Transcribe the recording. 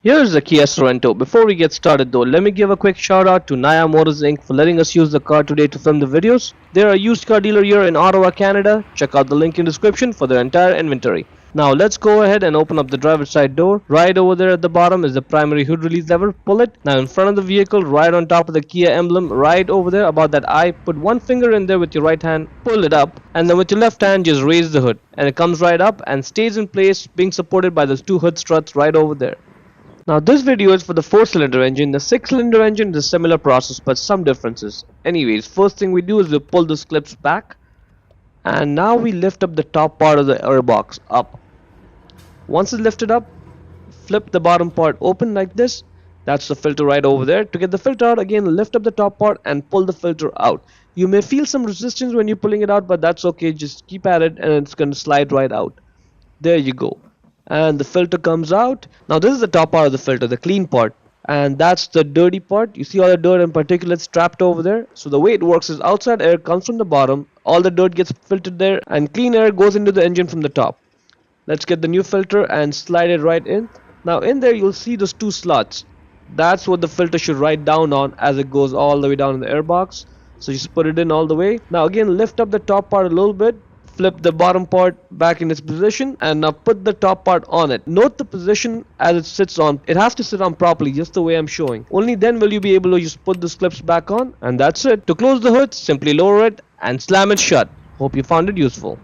Here's the Kia Sorento. Before we get started though, let me give a quick shout out to Naya Motors Inc. for letting us use the car today to film the videos. They're a used car dealer here in Ottawa, Canada. Check out the link in the description for their entire inventory. Now let's go ahead and open up the driver's side door. Right over there at the bottom is the primary hood release lever. Pull it. Now in front of the vehicle, right on top of the Kia emblem, right over there about that eye, put one finger in there with your right hand, pull it up, and then with your left hand just raise the hood. And it comes right up and stays in place, being supported by those two hood struts right over there. Now this video is for the 4-cylinder engine. The 6-cylinder engine is a similar process but some differences. Anyways, first thing we do is we pull those clips back, and now we lift up the top part of the air box up. Once it's lifted up, flip the bottom part open like this. That's the filter right over there. To get the filter out, again lift up the top part and pull the filter out. You may feel some resistance when you're pulling it out, but that's okay. Just keep at it and it's going to slide right out. There you go. And the filter comes out. Now this is the top part of the filter, the clean part, and that's the dirty part. You see all the dirt and particulates trapped over there. So the way it works is outside air comes from the bottom, all the dirt gets filtered there, and clean air goes into the engine from the top. Let's get the new filter and slide it right in. Now in there you'll see those two slots. That's what the filter should ride down on as it goes all the way down in the air box. So just put it in all the way. Now again lift up the top part a little bit, flip the bottom part back in its position, and now put the top part on it. Note the position as it sits on. It has to sit on properly, just the way I'm showing. Only then will you be able to just put the clips back on, and that's it. To close the hood, simply lower it and slam it shut. Hope you found it useful.